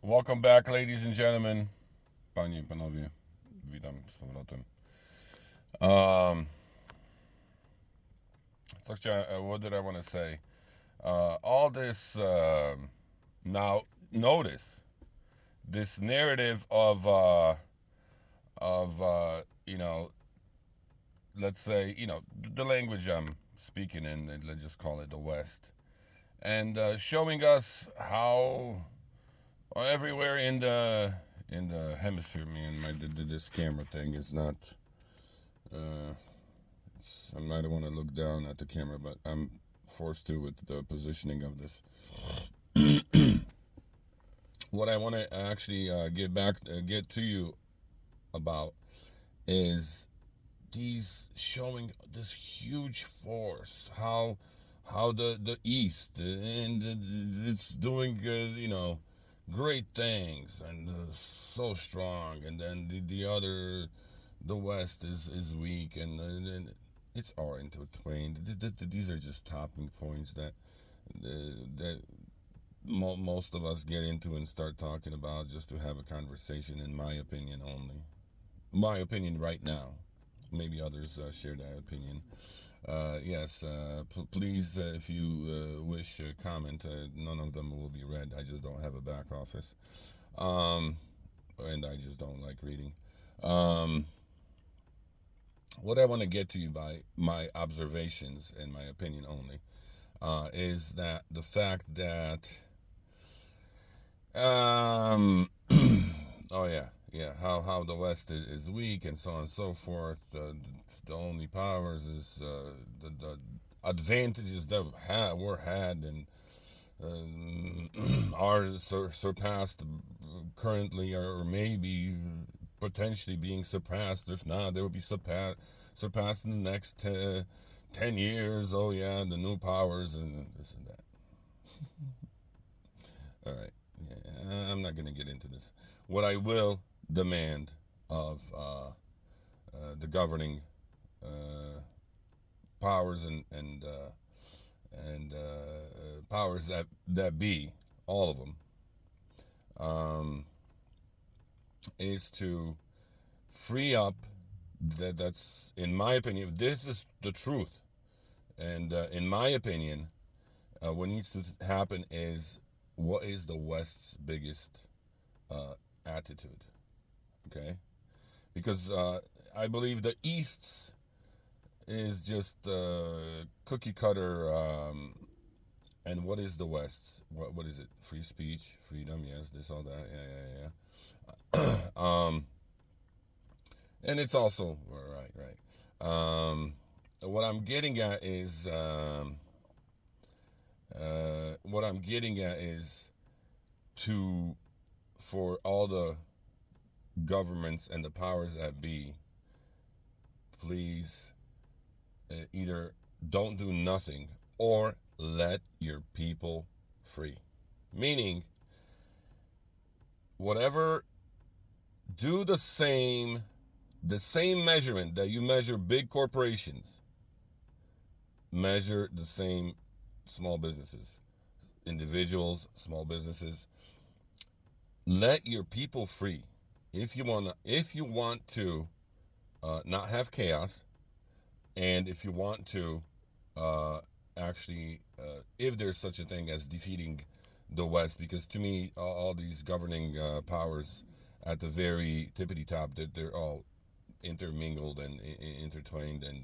Welcome back, ladies and gentlemen. Panie i panowie, witam z powrotem. So what did I want to say? All this, now, notice this narrative of let's say, the language I'm speaking in, let's just call it the West, and showing us how everywhere in the hemisphere, man, this camera thing is not. Uh, I might want to look down at the camera, but I'm forced to with the positioning of this. What I want to actually get to you about is these showing this huge force, how the East and it's doing great things and so strong, and then the other, the West is weak, and it's all intertwined. These are just topping points that most of us get into and start talking about just to have a conversation. In my opinion, only my opinion right now. Maybe others share that opinion. Yes, please, if you wish, comment. None of them will be read. I just don't have a back office. Um, and I just don't like reading. Um, what I want to get to you by my observations and my opinion only is that the fact that, oh yeah, how the West is weak and so on and so forth. The only powers is the advantages that were had and are surpassed currently, or maybe potentially being surpassed. If not, they will be surpassed in the next 10 years. Oh yeah, the new powers and this and that. All right, yeah, I'm not going to get into this. What I will demand of the governing uh, powers and powers that be, all of them, um, is to free up. That's in my opinion. This is the truth, and in my opinion, what needs to happen is, what is the West's biggest attitude? Okay, because I believe the East's is just cookie cutter. And what is the West's? What is it? Free speech, freedom, yes, this, all that, yeah. And it's also right. What I'm getting at is what I'm getting at is to for all the governments and the powers that be, please either don't do nothing or let your people free. Meaning, whatever, do the same measurement that you measure big corporations, measure the same small businesses, individuals, small businesses. Let your people free. If you want to not have chaos, and if you want to uh, actually, if there's such a thing as defeating the West, because to me, all these governing powers at the very tippity top, that they're all intermingled and intertwined, and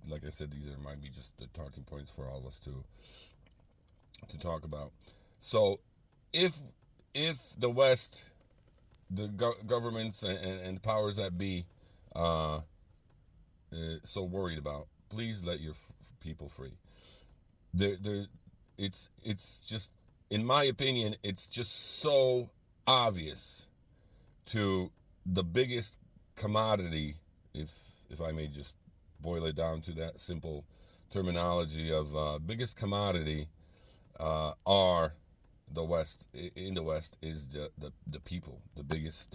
like I said, these might be just the talking points for all of us to talk about. So, if the West, the governments and powers that be, uh, so worried about, please let your people free. There, it's just, in my opinion, it's just so obvious to the biggest commodity, if I may just boil it down to that simple terminology of biggest commodity, are the West. In the West is the people, the biggest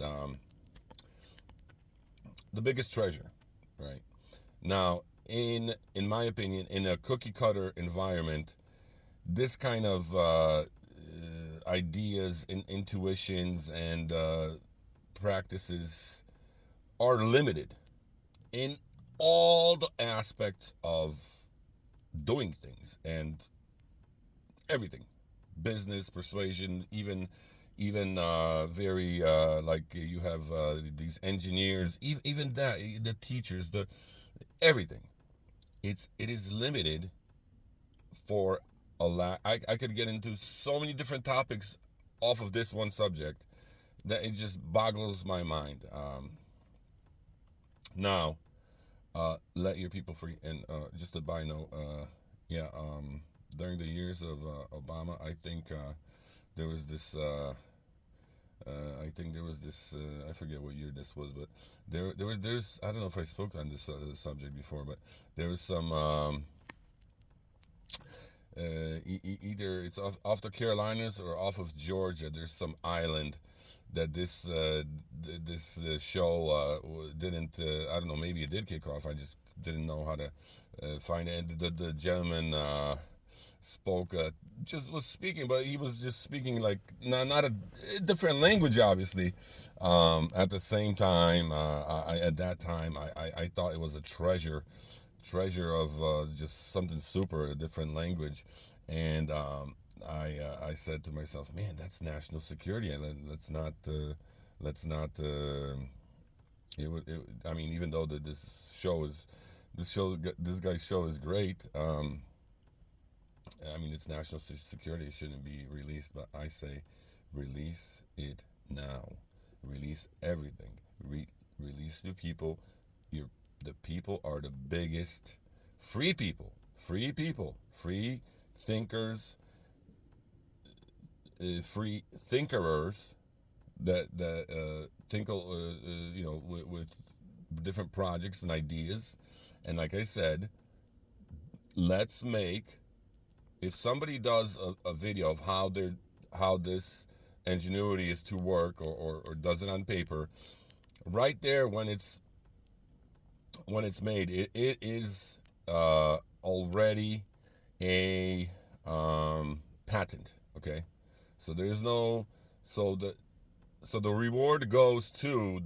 treasure, right? Now, in my opinion, in a cookie cutter environment, this kind of ideas and intuitions and practices are limited in all the aspects of doing things and everything, business, persuasion, even very like you have these engineers, even that, the teachers, the everything. It is limited for a lot. I could get into so many different topics off of this one subject that it just boggles my mind. Now, let your people free. And just a by note, yeah, during the years of Obama, I think there was this. I think there was this. I forget what year this was, but there's. I don't know if I spoke on this subject before, but there was some. Either it's off the Carolinas or off of Georgia. There's some island that this show didn't. I don't know. Maybe it did kick off. I just didn't know how to find it. And the gentleman spoke. Just was speaking, but he was just speaking like not a different language, obviously. At the same time, at that time I thought it was a treasure of just something super, a different language. And I said to myself, man, that's national security, and let's not I mean, even though this guy's show is great, I mean, it's national security, it shouldn't be released, but I say release it now, release everything, release the people. The people are the biggest. Free people, free thinkers, free thinkerers that think, with different projects and ideas. And like I said, let's make, if somebody does a video of how this ingenuity is to work, or does it on paper, right there when it's made, it is already a patent. Okay, so there's no, so the reward goes to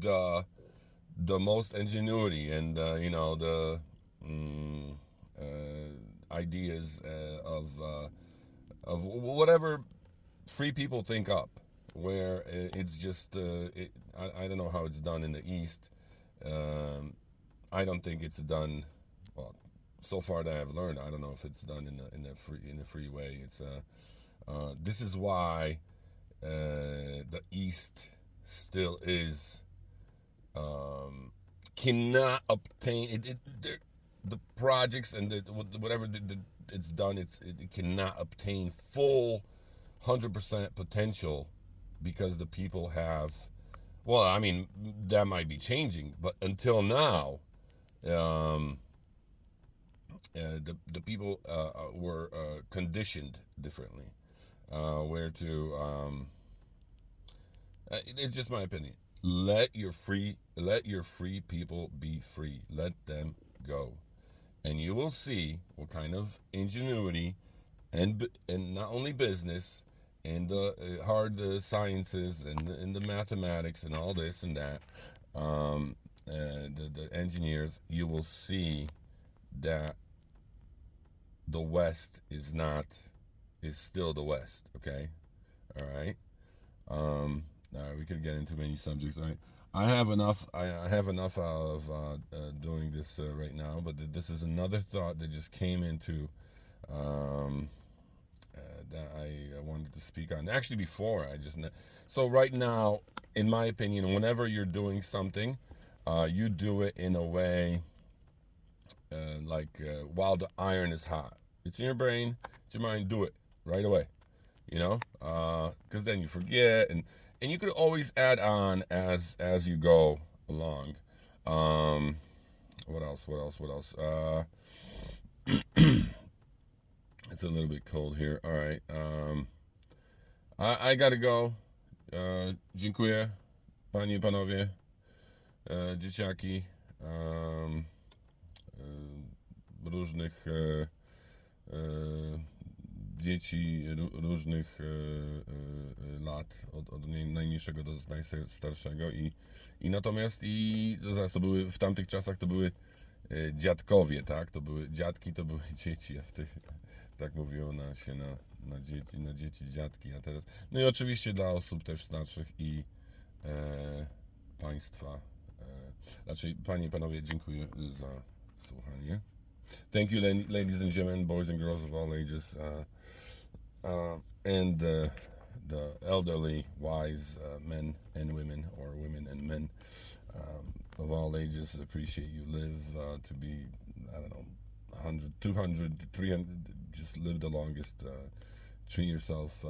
the most ingenuity and the ideas of whatever free people think up, where it's just I don't know how it's done in the East. I don't think it's done, well, so far that I've learned. I don't know if it's done in a free way. It's this is why the East still is cannot obtain the projects and whatever it's done. It cannot obtain full 100% potential because the people have. Well, I mean, that might be changing, but until now, the people were conditioned differently, where to. It's just my opinion. Let your free people be free. Let them go, and you will see what kind of ingenuity and not only business and the hard sciences and the mathematics and all this and that, the engineers. You will see that the West is still the West. Okay, all right. We could get into many subjects. I have enough. I have enough of doing this right now. But this is another thought that just came into that I wanted to speak on. Actually, before so right now, in my opinion, whenever you're doing something, you do it in a way like while the iron is hot. It's in your brain. It's in your mind. Do it right away. Because then you forget, and you could always add on as you go along. What else? It's a little bit cold here. All right. I gotta go. Dziękuję, panie i panowie, dzieciaki, różnych dzieci różnych lat, od najmniejszego do najstarszego i natomiast zaraz to były, w tamtych czasach to były dziadkowie, tak? To były dziadki, to były dzieci, a w tych, tak mówiło się na dzieci, dziadki, a teraz... No i oczywiście dla osób też starszych i państwa, raczej panie i panowie, dziękuję za słuchanie. Thank you, ladies and gentlemen, boys and girls of all ages, and the elderly, wise men and women, or women and men of all ages. Appreciate you live to be, I don't know, 100, 200, 300, just live the longest. Treat yourself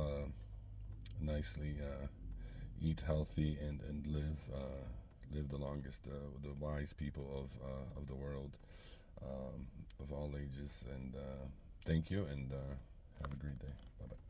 nicely, eat healthy, and live the longest. The wise people of the world, of all ages. And thank you, and have a great day. Bye bye.